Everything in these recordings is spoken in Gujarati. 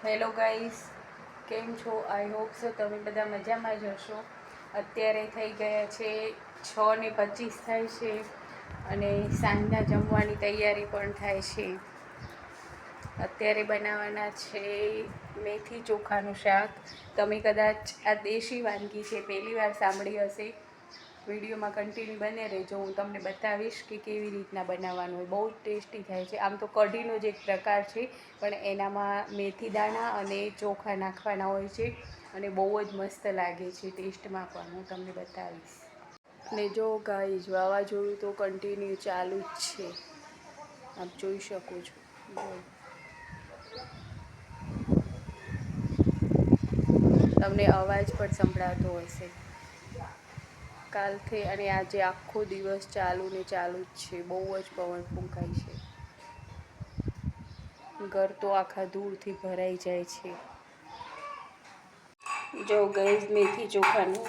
હેલો ગાઈસ, કેમ છો? આઈ હોપ સો તમે બધા મજામાં જ હશો. અત્યારે થઈ ગયા છે 6:25 થાય છે અને સાંજના જમવાની તૈયારી પણ થાય છે. અત્યારે બનાવવાના છે મેથી ચોખાનું શાક. તમે કદાચ આ દેશી વાનગી છે પહેલી વાર સાંભળી હશે. વિડીયોમાં કન્ટિન્યુ બને રહેજો, હું તમને બતાવીશ કે કેવી રીતના બનાવવાનું હોય. બહુ જ ટેસ્ટી થાય છે. આમ તો કઢીનો જ એક પ્રકાર છે, પણ એનામાં મેથી દાણા અને ચોખા નાખવાના હોય છે અને બહુ જ મસ્ત લાગે છે ટેસ્ટમાં પણ. હું તમને બતાવીશ. ને જો ગાઈઝ, વાવાઝોડું તો કન્ટિન્યુ ચાલુ જ છે, આપ જોઈ શકો છો. તમને અવાજ પણ સંભળાતો હશે. કાલથી અને આજે આખો દિવસ ચાલુ ને ચાલુ જ છે. બહુ જ પવન ફૂંકાય છે. ઘર તો આખા ધૂળથી ભરાઈ જાય છે. જો ગાઈઝ, મેથી ચોખાનું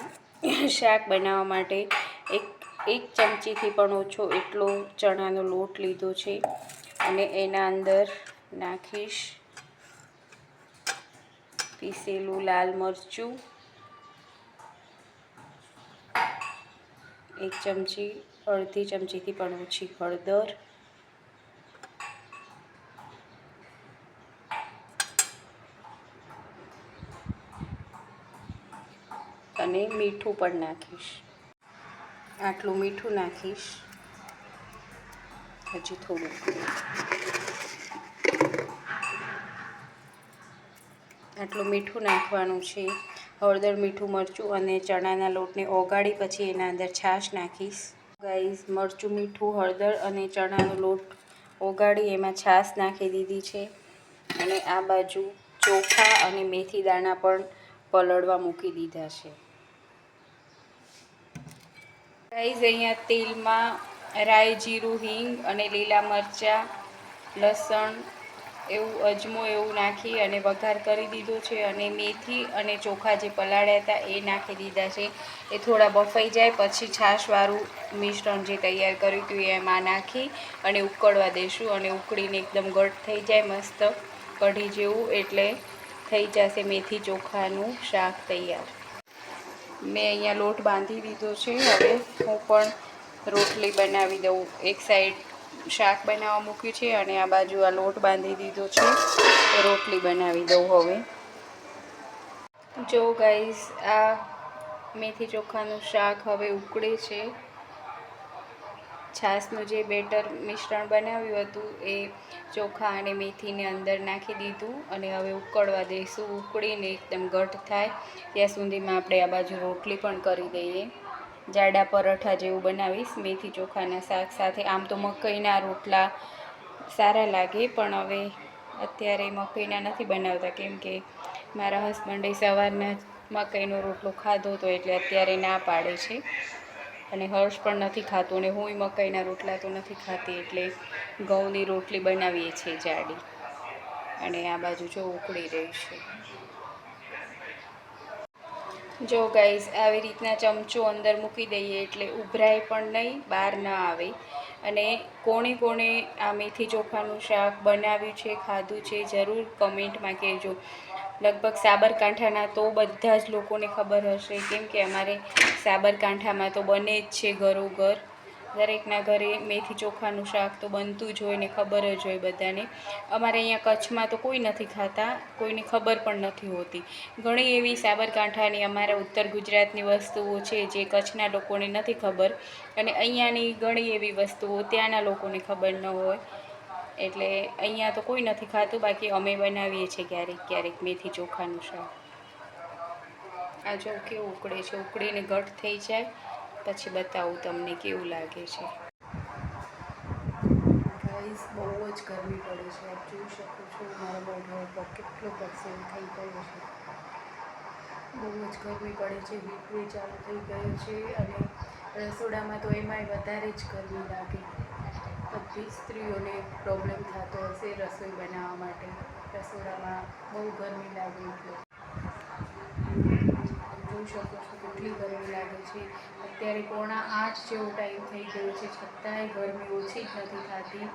શાક બનાવવા માટે એક ચમચીથી પણ ઓછો એટલો ચણાનો લોટ લીધો છે અને એના અંદર નાખીશ પીસેલું લાલ મરચું, 1 ચમચી, અડધી ચમચીથી પણ ઓછી હળદર, અને મીઠું પણ નાખીશ. આટલું મીઠું નાખીશ. હજી થોડું. આટલું મીઠું નાખવાનું છે. હળદર, મીઠું, મરચું અને ચણાના લોટને ઓગાળી પછી એના અંદર છાશ નાખીશ. ગાઈઝ, મરચું, મીઠું, હળદર અને ચણાનો લોટ ઓગાળી એમાં છાશ નાખી દીધી છે અને આ બાજુ ચોખા અને મેથી દાણા પણ પલળવા મૂકી દીધા છે. ગાઈઝ, અહીંયા તેલમાં રાઈ, જીરું, હિંગ અને લીલા મરચાં, લસણ એવું અજમો એવું નાખી અને વઘાર કરી દીધો છે અને મેથી અને ચોખા જે પલાળ્યા હતા એ નાખી દીધા છે. એ થોડા બફાઈ જાય પછી છાશવાળું મિશ્રણ જે તૈયાર કર્યું હતું એમાં નાખી અને ઉકળવા દઈશું અને ઉકળીને એકદમ ઘટ થઈ જાય મસ્ત કઢી જેવું, એટલે થઈ જશે મેથી ચોખાનું શાક તૈયાર. મેં અહીંયા લોટ બાંધી દીધો છે. હવે હું પણ રોટલી બનાવી દઉં. એક સાઈડ શાક બનાવવા મૂક્યું છે અને આ બાજુ આ લોટ બાંધી દીધો છે. રોટલી બનાવી દઉં હવે. જો ગાઈઝ, આ મેથી ચોખાનું શાક હવે ઉકળે છે. છાશનું જે બેટર મિશ્રણ બનાવ્યું હતું એ ચોખા અને મેથીને અંદર નાખી દીધું અને હવે ઉકળવા દઈશું. ઉકળીને એકદમ ઘટ થાય ત્યાં સુધીમાં આપણે આ બાજુ રોટલી પણ કરી દઈએ. જાડા પરાઠા જેવું બનાવીશ મેથી ચોખાના શાક સાથે. આમ તો મકાઈના રોટલા સારા લાગે, પણ હવે અત્યારે મકાઈના નથી બનાવતા કેમ કે મારા હસબન્ડે સવારના મકાઈનો રોટલો ખાધો હતો એટલે અત્યારે ના પાડે છે. અને હર્ષ પણ નથી ખાતું અને હુંય મકાઈના રોટલા તો નથી ખાતી, એટલે ઘઉંની રોટલી બનાવીએ છીએ જાડી. અને આ બાજુ જો ઉકળી રહી છે. જો ગાઈઝ, આવી રીતના ચમચો અંદર મૂકી દઈએ એટલે ઉભરાય પણ નહીં, બહાર ન આવે. અને કોણે કોણે આ મેથી ચોખાનું શાક બનાવ્યું છે, ખાધું છે, જરૂર કમેન્ટમાં કહેજો. લગભગ સાબરકાંઠાના તો બધા જ લોકોને ખબર હશે કેમ કે અમારે સાબરકાંઠામાં તો બને જ છે ઘરોઘર. દરેકના ઘરે મેથી ચોખાનું શાક તો બનતું જ હોય ને ખબર જ હોય બધાને. અમારે અહીંયા કચ્છમાં તો કોઈ નથી ખાતા, કોઈને ખબર પણ નથી હોતી. ઘણી એવી સાબરકાંઠાની અમારા ઉત્તર ગુજરાતની વસ્તુઓ છે જે કચ્છના લોકોને નથી ખબર અને અહીંયાની ઘણી એવી વસ્તુઓ ત્યાંના લોકોને ખબર ન હોય. એટલે અહીંયા તો કોઈ નથી ખાતું, બાકી અમે બનાવીએ છીએ ક્યારેક ક્યારેક મેથી ચોખાનું શાક. આ જો કેવું ઉકળે છે. ઉકળીને ઘટ થઈ જાય પછી બતાવું તમને કેવું લાગે છે. ગાઈઝ, બહુ જ ગરમી પડે છે. આપ જોઈ શકો છો મારા મોઢા ઉપર કેટલો પરસેવો થઈ ગયો છે. બહુ જ ગરમી પડે છે. હીટવેવ ચાલુ થઈ ગયો છે અને રસોડામાં તો એમાંય વધારે જ ગરમી લાગે. બધી સ્ત્રીઓને પ્રોબ્લેમ થતો હશે રસોઈ બનાવવા માટે. રસોડામાં બહુ ગરમી લાગે એટલે જોઈ શકો છો કેટલી ગરમી લાગે છે. અત્યારે 7:45 જેવો ટાઈમ થઈ ગયો છે, છતાંય ગરમી ઓછી જ નથી થતી.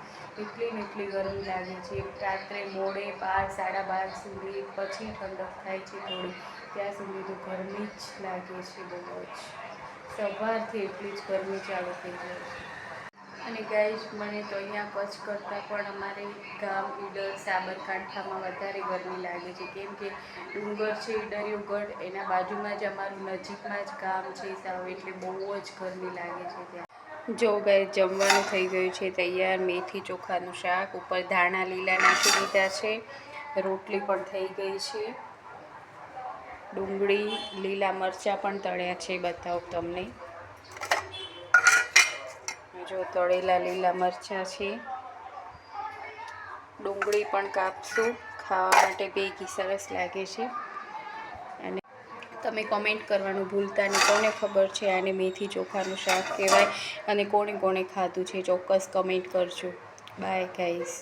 એટલી ને એટલી ગરમી લાગે છે. રાત્રે મોડે 12, 12:30 સુધી પછી ઠંડક થાય છે થોડી, ત્યાં સુધી તો ગરમી જ લાગે છે બહુ જ. સવારથી એટલી જ ગરમી ચાલુ થઈ જાય છે. અને ગાઈઝ, મને તો અહીંયા કચ્છ કરતાં પણ અમારે ગામ ઈડર સાબરકાંઠામાં વધારે ગરમી લાગે છે, કેમ કે ડુંગર છે ઈડરિયો ગઢ, એના બાજુમાં જ અમારું નજીકમાં જ ગામ છે સાવ, એટલે બહુ જ ગરમી લાગે છે ત્યાં. જો ગાઈઝ, જમવાનું થઈ ગયું છે તૈયાર. મેથી ચોખાનું શાક, ઉપર ધાણા લીલા નાખી દીધા છે, રોટલી પણ થઈ ગઈ છે, ડુંગળી લીલા મરચાં પણ તળ્યા છે, બતાવું તમને. જો તળેલા લીલા મરચાં છે, ડુંગળી પણ કાપશું, ખાવા માટે ભેગી સરસ લાગે છે. અને તમે કોમેન્ટ કરવાનું ભૂલતા નહીં, કોને ખબર છે આને મેથી ચોખાનું શાક કહેવાય અને કોણે કોણે ખાધું છે, ચોક્કસ કમેન્ટ કરજો. By guys.